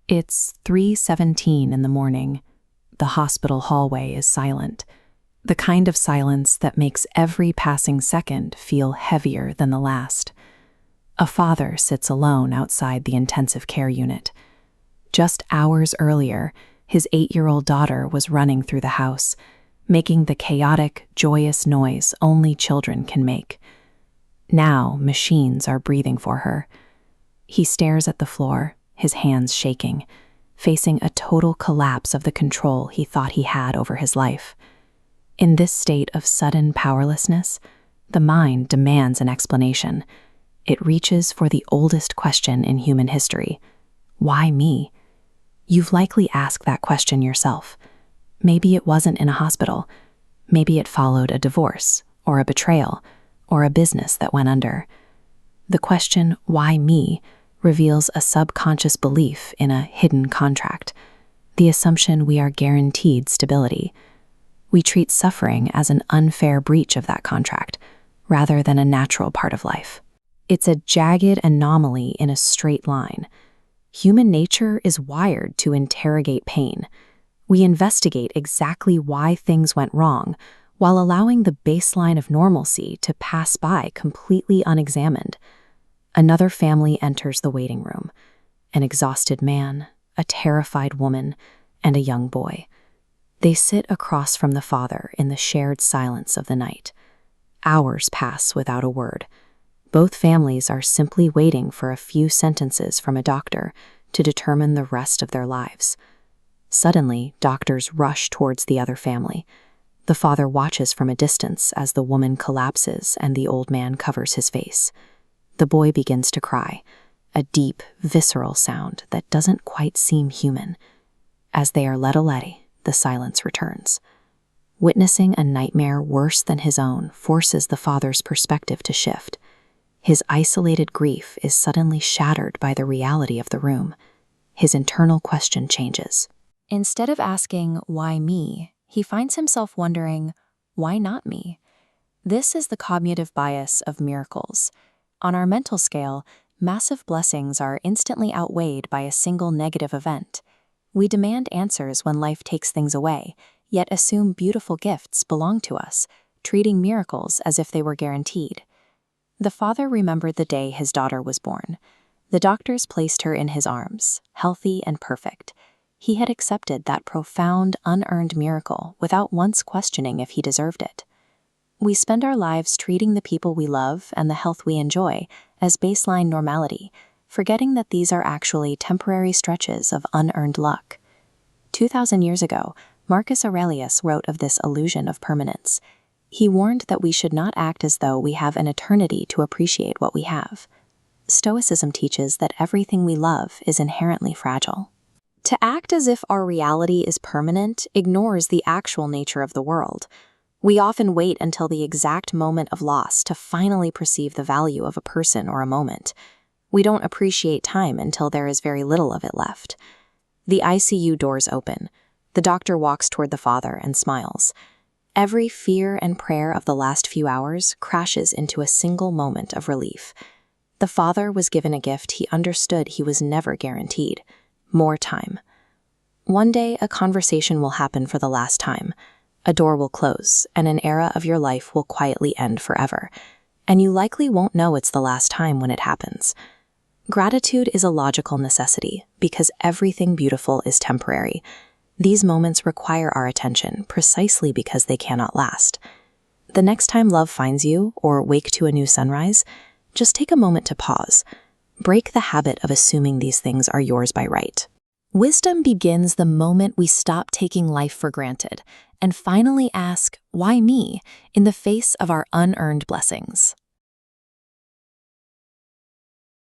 It's 3:17 in the morning. The hospital hallway is silent, the kind of silence that makes every passing second feel heavier than the last. A father sits alone outside the intensive care unit. Just hours earlier, his 8-year-old daughter was running through the house, making the chaotic, joyous noise only children can make. Now, machines are breathing for her. He stares at the floor, his hands shaking, facing a total collapse of the control he thought he had over his life. In this state of sudden powerlessness, the mind demands an explanation. It reaches for the oldest question in human history. Why me? You've likely asked that question yourself. Maybe it wasn't in a hospital. Maybe it followed a divorce, or a betrayal, or a business that went under. The question, why me, reveals a subconscious belief in a hidden contract, the assumption we are guaranteed stability. We treat suffering as an unfair breach of that contract, rather than a natural part of life. It's a jagged anomaly in a straight line. Human nature is wired to interrogate pain. We investigate exactly why things went wrong, while allowing the baseline of normalcy to pass by completely unexamined. Another family enters the waiting room. An exhausted man, a terrified woman, and a young boy. They sit across from the father in the shared silence of the night. Hours pass without a word. Both families are simply waiting for a few sentences from a doctor to determine the rest of their lives. Suddenly, doctors rush towards the other family. The father watches from a distance as the woman collapses and the old man covers his face. The boy begins to cry, a deep, visceral sound that doesn't quite seem human. As they are led away, the silence returns. Witnessing a nightmare worse than his own forces the father's perspective to shift. His isolated grief is suddenly shattered by the reality of the room. His internal question changes. Instead of asking, why me, he finds himself wondering, why not me? This is the cognitive bias of miracles. On our mental scale, massive blessings are instantly outweighed by a single negative event. We demand answers when life takes things away, yet assume beautiful gifts belong to us, treating miracles as if they were guaranteed. The father remembered the day his daughter was born. The doctors placed her in his arms, healthy and perfect. He had accepted that profound, unearned miracle without once questioning if he deserved it. We spend our lives treating the people we love and the health we enjoy as baseline normality, forgetting that these are actually temporary stretches of unearned luck. 2,000 years ago, Marcus Aurelius wrote of this illusion of permanence. He warned that we should not act as though we have an eternity to appreciate what we have. Stoicism teaches that everything we love is inherently fragile. To act as if our reality is permanent ignores the actual nature of the world. We often wait until the exact moment of loss to finally perceive the value of a person or a moment. We don't appreciate time until there is very little of it left. The ICU doors open. The doctor walks toward the father and smiles. Every fear and prayer of the last few hours crashes into a single moment of relief. The father was given a gift he understood he was never guaranteed: more time. One day, a conversation will happen for the last time. A door will close, and an era of your life will quietly end forever. And you likely won't know it's the last time when it happens. Gratitude is a logical necessity, because everything beautiful is temporary. These moments require our attention precisely because they cannot last. The next time love finds you, or wake to a new sunrise, just take a moment to pause. Break the habit of assuming these things are yours by right. Wisdom begins the moment we stop taking life for granted and finally ask, why me, in the face of our unearned blessings.